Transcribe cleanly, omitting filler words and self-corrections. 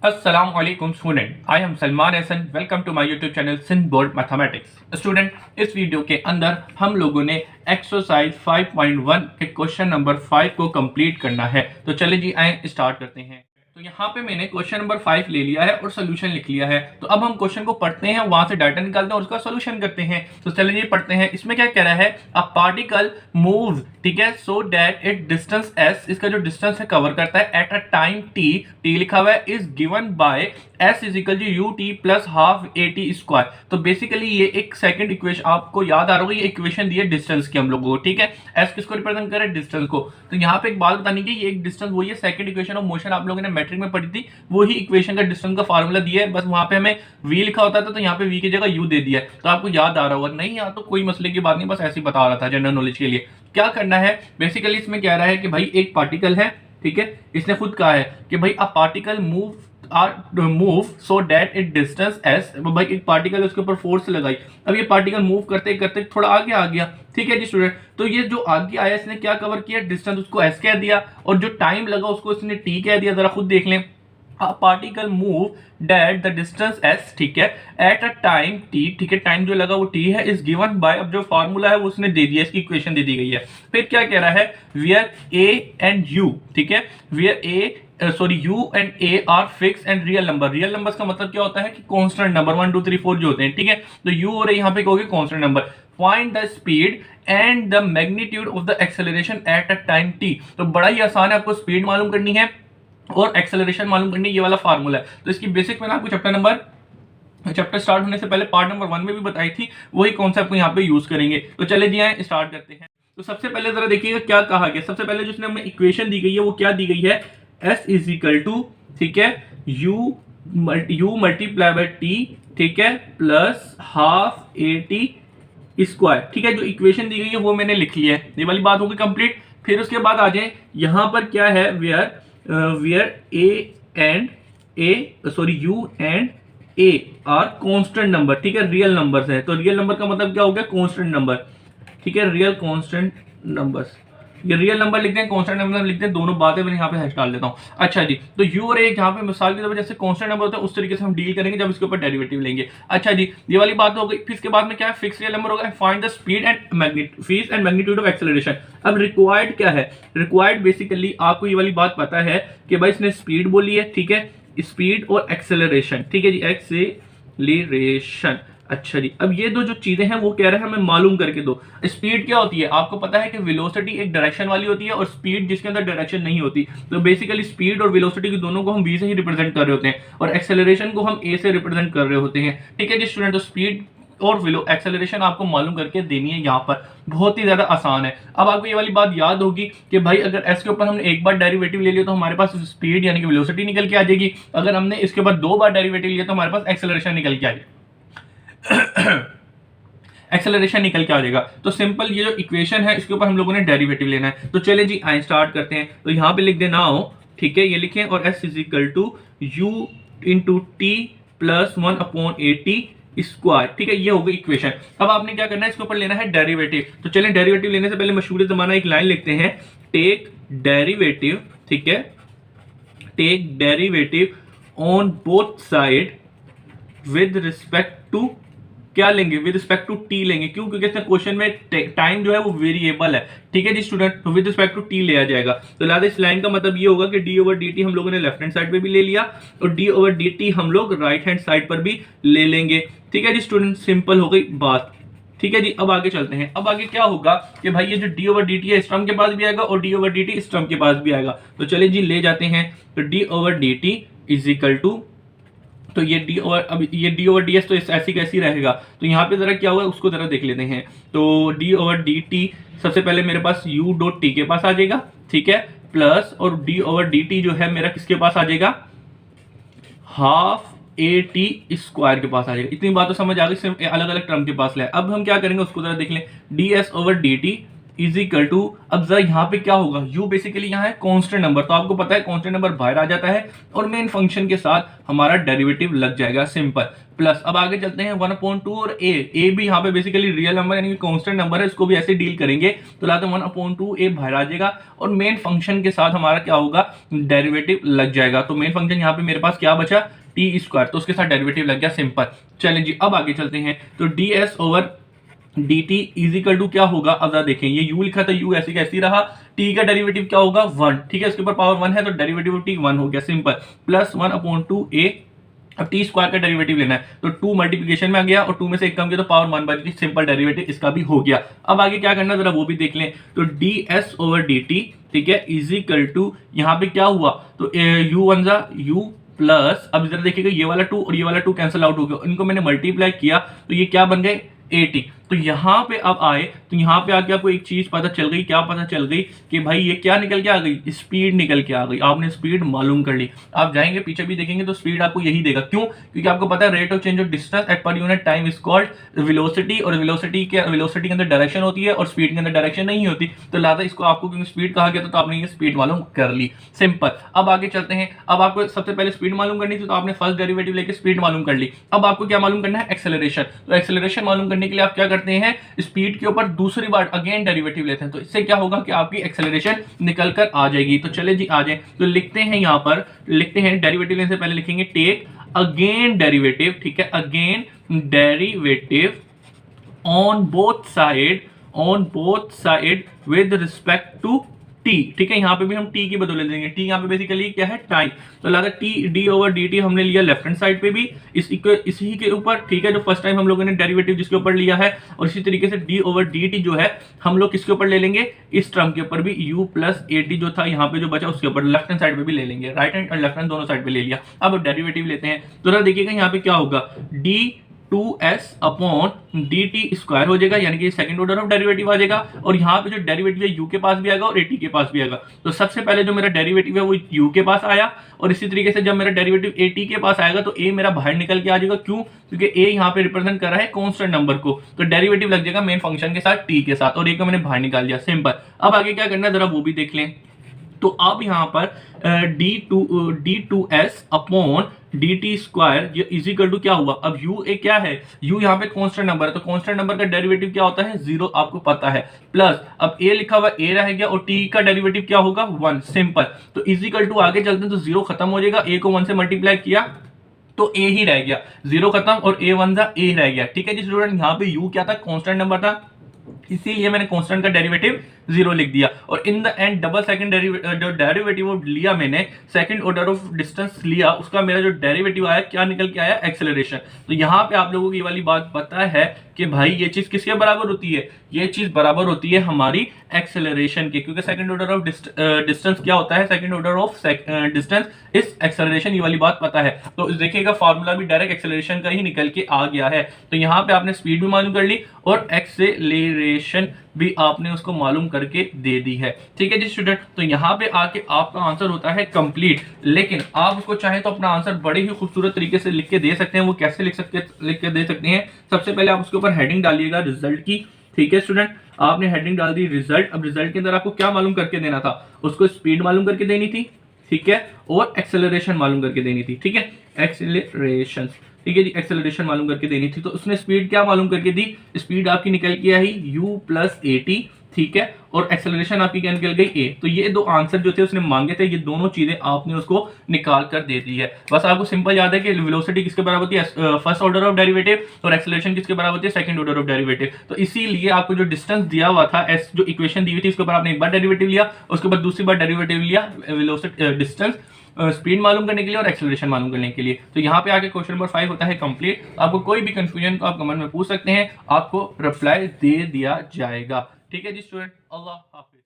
अस्सलाम वालेकुम student, I am Salman Hasan. Welcome to my YouTube channel Sindh board mathematics. Student, इस video के अंदर हम लोगों ने एक्सरसाइज 5.1 के क्वेश्चन नंबर 5 को कंप्लीट करना है। तो चले जी आए स्टार्ट करते हैं। तो यहाँ पे मैंने क्वेश्चन नंबर 5 ले लिया है और सोल्यूशन लिख लिया है। तो अब हम क्वेश्चन को पढ़ते हैं, वहां से डाटा निकालते हैं और उसका सोल्यूशन करते हैं। तो चलिए जी पढ़ते हैं। इसमें क्या कह रहा है, अ पार्टिकल मूव, ठीक है, so that it distance S, इसका जो डिस्टेंस है कवर करता है at a time T, T लिखा हुआ है, is given by S is equal to U T plus half A T square. तो बेसिकली ये एक सेकंड इक्वेशन आपको याद आ रहा होगा, ये इक्वेशन दी है डिस्टेंस की हम लोगों को, ठीक है। एस किसको रिप्रेजेंट करे, डिस्टेंस को। तो यहाँ पे एक बात बतानी कि ये एक डिस्टेंस वही है, सेकंड इक्वेशन ऑफ मोशन आप लोगों ने मैट्रिक में पढ़ी थी, वही इक्वेशन का डिस्टेंस का फार्मूला दिया है। बस वहां पे हमें v लिखा होता था, तो यहाँ पे v की जगह u दे दिया है। तो आपको याद आ रहा होगा, नहीं यहाँ तो कोई मसले की बात नहीं, बस ऐसे ही बता रहा था जनरल नॉलेज के लिए। क्या करना है बेसिकली, इसमें कह रहा है कि भाई एक पार्टिकल है, ठीक है, इसने खुद कहा है कि भाई a particle move so that it distance S. भाई एक पार्टिकल उसके ऊपर फोर्स लगाई, अब ये पार्टिकल मूव करते करते थोड़ा आगे आ गया, ठीक है जी स्टूडेंट। तो ये जो आगे आया इसने क्या कवर किया, डिस्टेंस, उसको एस कह दिया, और जो टाइम लगा उसको इसने टी कह दिया। जरा खुद देख लें, a particle move that the distance s, ठीक है, at a time t, ठीक है, टाइम जो लगा वो t है, is given by, अब जो फार्मूला है वो उसने दे दिया, इसकी इक्वेशन दे दी गई है। फिर क्या कह रहा है, where a and u, ठीक है, where u and a are fixed and real number। Real numbers का मतलब क्या होता है कि कांस्टेंट नंबर 1 2 3 4 जो होते हैं, ठीक है। तो u और a यहाँ पे कहोगे constant number. Find the speed and the magnitude of the acceleration at a time t। तो बड़ा ही आसान है, आपको स्पीड मालूम करनी है और एक्सेलरेशन मालूम करनी, ये वाला फार्मूला है। तो इसकी बेसिक मैंने आपको चैप्टर स्टार्ट होने से पहले पार्ट नंबर 1 में भी बताई थी, वही कॉन्सेप्ट को यहाँ पे यूज करेंगे। तो चले जी आए स्टार्ट करते हैं। तो सबसे पहले जरा देखिएगा क्या कहा गया। सबसे पहले जो इसने हमें इक्वेशन दी गई है वो क्या दी गई है, एस इज इक्वल टू, ठीक है, यू मल्टीप्लाई बाय टी, ठीक है, plus half A T square, ठीक है। जो इक्वेशन दी गई है वो मैंने लिख लिया है, ये वाली बात होगी कंप्लीट। फिर उसके बाद आ जाए, यहां पर क्या है, where u and a are constant number, ठीक है, रियल नंबर्स है। तो रियल नंबर का मतलब क्या हो गया, कांस्टेंट नंबर, ठीक है, रियल कांस्टेंट नंबर्स। ये रियल नंबर लिखते हैं, कांस्टेंट नंबर लिखते हैं, दोनों बातें मैं यहाँ पे हैश डाल देता हूँ। अच्छा जी, तो u और a यहाँ पे मिसाल के तौर पर जैसे कांस्टेंट नंबर होता है उस तरीके से हम डील करेंगे जब इसके ऊपर डेरिवेटिव लेंगे। अच्छा जी, ये वाली बात हो गई। फिर इसके बाद में क्या है, फिक्स रियल नंबर होगा, find the speed and magnitude of acceleration. अब रिक्वायर्ड क्या है, रिक्वायर्ड बेसिकली आपको ये वाली बात पता है कि भाई इसने स्पीड बोली है, ठीक है, स्पीड और एक्सेलरेशन, ठीक है जी, एक्सेलरेशन। अच्छा जी, अब ये दो जो चीजें हैं वो कह रहे हैं हमें मालूम करके दो। स्पीड क्या होती है, आपको पता है कि वेलोसिटी एक डायरेक्शन वाली होती है और स्पीड जिसके अंदर डायरेक्शन नहीं होती। तो बेसिकली स्पीड और वेलोसिटी की दोनों को हम v से ही रिप्रेजेंट कर रहे होते हैं और एक्सेलरेशन को हम a से रिप्रेजेंट कर रहे होते हैं, ठीक है जी स्टूडेंट। तो स्पीड और एक्सेलरेशन आपको मालूम करके देनी है, यहाँ पर बहुत ही ज्यादा आसान है। अब आपको ये वाली बात याद होगी कि भाई अगर s के ऊपर हमने एक बार डेरिवेटिव ले लिया तो हमारे पास स्पीड यानी कि वेलोसिटी निकल के आ जाएगी। अगर हमने इसके ऊपर 2 बार डेरिवेटिव लिया तो हमारे पास एक्सेलरेशन निकल के आ जाएगी एक्सेलरेशन निकल के आ जाएगा। तो सिंपल ये जो इक्वेशन है इसके ऊपर हम लोगों ने डेरिवेटिव लेना है। तो चले जी आए स्टार्ट करते हैं। तो यहाँ पे लिख देना हो, ठीक है, ये लिखें, और s is equal to U into T plus 1 upon A T square, ठीक है, ये हो गई इक्वेशन। अब आपने क्या करना है, इसके ऊपर लेना है डेरिवेटिव। तो चलें डेरिवेटिव लेने से पहले मशहूर जमाना एक लाइन लिखते हैं, टेक डेरिवेटिव, ठीक है, take derivative on both side with respect to, क्या लेंगे, विद रिस्पेक्ट टू टी लेंगे। क्यों, क्योंकि इसमें क्वेश्चन में टाइम जो है वो वेरिएबल है, ठीक है जी स्टूडेंट। तो विद रिस्पेक्ट टू टी लिया जाएगा। तो लिहाजा इस लाइन का मतलब ये होगा कि डी ओवर डी टी हम लोगों ने लेफ्ट हैंड साइड पे भी ले लिया और डी ओवर डी टी हम लोग राइट हैंड साइड पर भी ले लेंगे, ठीक है जी स्टूडेंट। सिंपल हो गई बात, ठीक है जी। अब आगे चलते हैं। अब आगे क्या होगा कि भाई ये जो डी ओवर डी टी है इस टर्म के पास भी आएगा और डी ओवर डी टी इस टर्म के पास भी आएगा। तो चले जी ले जाते हैं। तो D over D T is equal to, तो ये डी ओवर, अब ये डी ओवर डी एस तो ऐसी कैसी रहेगा। तो यहाँ पे जरा क्या हुआ है उसको जरा देख लेते हैं। तो डी ओवर डी टी सबसे पहले मेरे पास यू डॉट टी के पास आ जाएगा, ठीक है, प्लस और डी ओवर डी टी जो है मेरा किसके पास आ जाएगा, हाफ ए टी स्क्वायर के पास आ जाएगा। इतनी बात तो समझ आ गई, सिर्फ अलग अलग टर्म के पास ले। अब हम क्या करेंगे उसको जरा देख लें। D s over D T is equal to, अब जरा यहाँ पे क्या होगा, u बेसिकली यहाँ है कांस्टेंट नंबर, तो आपको पता है कांस्टेंट नंबर बाहर आ जाता है और मेन फंक्शन के साथ हमारा डेरिवेटिव लग जाएगा, सिंपल। प्लस अब आगे चलते हैं 1/2 और a भी यहाँ पे बेसिकली रियल नंबर यानी कि कांस्टेंट नंबर है, इसको भी ऐसे डील करेंगे तो लाते 1/2 a बाहर आ जाएगा और मेन फंक्शन के साथ हमारा क्या होगा, डेरिवेटिव लग जाएगा। तो मेन फंक्शन यहाँ पे मेरे पास क्या बचा, टी स्क्वायर, तो उसके साथ डेरिवेटिव लग गया, सिंपल। चलें जी अब आगे चलते हैं, तो ds over dt is equal to क्या होगा, अब जरा देखें ये u लिखा था, u ऐसे कैसे रहा, t का डेरिवेटिव क्या होगा 1, ठीक है, उसके ऊपर पावर 1 है तो डेरिवेटिव ऑफ t 1 हो गया, सिंपल। प्लस 1/2 a, अब टी स्क्वायर का डेरिवेटिव लेना है तो 2 मल्टीप्लिकेशन में आ गया और 2 में से 1 कम किया तो पावर 1 बच गई, सिंपल डेरिवेटिव इसका भी हो गया। अब आगे क्या करना जरा वो भी देख लें, तो ds ओवर dt, ठीक है, इज इक्वल टू यहाँ पे क्या हुआ, तो u1 जा u प्लस, अब इधर देखिएगा ये वाला 2 और ये वाला 2 कैंसिल आउट हो गया, इनको मैंने मल्टीप्लाई किया तो ये क्या बन गए 80। तो यहाँ पे अब आए तो यहाँ पे आके आपको एक चीज पता चल गई, क्या पता चल गई कि भाई ये क्या निकल के आ गई, स्पीड निकल के आ गई। आपने स्पीड मालूम कर ली, आप जाएंगे पीछे भी देखेंगे तो स्पीड आपको यही देगा, क्यों, क्योंकि आपको पता है rate of change of distance at per unit time is called velocity, और वेलोसिटी के अंदर डायरेक्शन होती है और स्पीड के अंदर डायरेक्शन नहीं होती, तो लिहाजा इसको आपको क्योंकि स्पीड कहा गया तो आपने ये स्पीड मालूम कर ली, सिंपल। अब आगे चलते हैं, अब आपको सबसे पहले स्पीड मालूम करनी थी तो आपने फर्स्ट डेरिवेटिव लेके स्पीड मालूम कर ली। अब आपको क्या मालूम करना है, एक्सेलरेशन। तो एक्सेलरेशन मालूम करने के लिए आप क्या करते हैं, स्पीड के ऊपर दूसरी बार अगेन डेरिवेटिव लेते हैं, तो इससे क्या होगा कि आपकी एक्सेलरेशन निकल कर आ जाएगी। तो चले जी आ जाए, तो लिखते हैं यहाँ पर, लिखते हैं डेरिवेटिव लेने से पहले लिखेंगे टेक अगेन डेरिवेटिव, ठीक है, again derivative on both side with respect to t, ठीक है, यहाँ पे भी हम t की बदौलत देंगे, t यहाँ पे बेसिकली क्या है, टाइम, तो लगा t d ओवर dt हमने लिया लेफ्ट हैंड साइड पे भी इसी के ऊपर, ठीक है, जो फर्स्ट टाइम हम लोगों ने डेरिवेटिव जिसके ऊपर लिया है, और इसी तरीके से d ओवर dt जो है हम लोग किसके ऊपर ले लेंगे, इस टर्म के ऊपर भी u प्लस at जो था यहाँ पे जो बचा उसके ऊपर लेफ्ट हैंड साइड पे भी ले लेंगे, राइट हैंड और लेफ्ट हैंड दोनों साइड पे ले लिया। अब डेरिवेटिव लेते हैं तो जरा देखिएगा यहाँ पे क्या होगा, d2s अपॉन dt स्क्वायर हो जाएगा, यानी कि सेकंड ऑर्डर ऑफ डेरिवेटिव आ जाएगा, और यहाँ पे जो डेरिवेटिव है u के पास भी आएगा और at के पास भी आएगा। तो सबसे पहले जो मेरा डेरिवेटिव है वो u के पास आया, और इसी तरीके से जब मेरा डेरिवेटिव at के पास आएगा तो a मेरा बाहर निकल के आ जाएगा, क्यों, क्योंकि a यहाँ पे रिप्रेजेंट कर रहा है कांस्टेंट नंबर को, तो डेरिवेटिव लग जाएगा मेन फंक्शन के साथ t के साथ, और a को मैंने बाहर निकाल दिया, सिंपल। अब आगे क्या करना है जरा वो भी देख लें, तो अब यहाँ पर d2s अपॉन dt स्क्वायर ये इज इक्वल टू क्या हुआ, अब u ए क्या है, u यहाँ पे कांस्टेंट नंबर है, तो कांस्टेंट नंबर का डेरिवेटिव क्या होता है, 0, आपको पता है, प्लस अब a लिखा हुआ a रह गया और t का डेरिवेटिव क्या होगा 1, सिंपल। तो इज इक्वल टू आगे चलते हैं तो 0 खत्म हो जाएगा, a को 1 से मल्टीप्लाई किया तो a ही रह गया, 0 खत्म और a1 था a रह गया, ठीक है जी स्टूडेंट। यहाँ पे u क्या था, कांस्टेंट नंबर था, इसीलिए मैंने कांस्टेंट का डेरिवेटिव 0 लिख दिया, और in the end double second जो डेरिवेटिव लिया मैंने, सेकंड ऑर्डर ऑफ डिस्टेंस लिया, उसका मेरा जो डेरिवेटिव आया क्या निकल के आया, एक्सेलरेशन। तो यहाँ पे आप लोगों को ये वाली बात पता है कि भाई ये चीज किसके बराबर होती है, ये चीज बराबर होती है हमारी एक्सेलरेशन के, क्योंकि सेकंड ऑर्डर ऑफ डिस्टेंस क्या होता है, सेकंड ऑर्डर ऑफ डिस्टेंस इस एक्सेलरेशन, ये वाली बात पता है। तो देखिएगा फार्मूला भी डायरेक्ट एक्सेलरेशन का ही निकल के आ गया है। तो यहाँ पे आपने स्पीड भी मालूम कर ली और एक्सेलरेशन भी आपने उसको मालूम करके दे दी है, ठीक है जी स्टूडेंट। तो यहाँ पे आके आपका आंसर होता है कंप्लीट, लेकिन आप उसको चाहे तो अपना आंसर बड़े ही खूबसूरत तरीके से लिख के दे सकते हैं। वो कैसे लिख के दे सकते हैं, सबसे पहले आप उसके ऊपर हेडिंग डालिएगा रिजल्ट की, ठीक है स्टूडेंट, आपने हेडिंग डाल दी रिजल्ट। अब रिजल्ट के अंदर आपको क्या मालूम करके देना था, उसको स्पीड मालूम करके देनी थी, ठीक है, और एक्सेलरेशन मालूम करके देनी थी, ठीक है, एक्सेलरेशन, ठीक है जी, एक्सेलरेशन मालूम करके देनी थी। तो उसने स्पीड क्या मालूम करके दी, स्पीड आपकी निकल के आई u प्लस at, ठीक है, और एक्सेलरेशन आपकी क्या निकल गई a। तो ये दो आंसर जो थे उसने मांगे थे, ये दोनों चीजें आपने उसको निकाल कर दे दी है। बस आपको सिंपल याद है कि वेलोसिटी किसके बराबर होती है, फर्स्ट ऑर्डर ऑफ डेरिवेटिव, और एक्सेलरेशन किसके बराबर होती है, सेकंड ऑर्डर ऑफ डेरिवेटिव। तो इसीलिए आपको जो डिस्टेंस दिया हुआ था, जो इक्वेशन दी हुई थी, उसके ऊपर आपने एक बार डेरिवेटिव लिया, उसके बाद दूसरी बार डेरिवेटिव लिया वेलोसिटी डिस्टेंस स्पीड मालूम करने के लिए और एक्सेलरेशन मालूम करने के लिए। तो यहाँ पे आके क्वेश्चन नंबर 5 होता है कंप्लीट। आपको कोई भी कंफ्यूजन को आप कमेंट में पूछ सकते हैं, आपको रिप्लाई दे दिया जाएगा, ठीक है जी स्टूडेंट। अल्लाह हाफिज।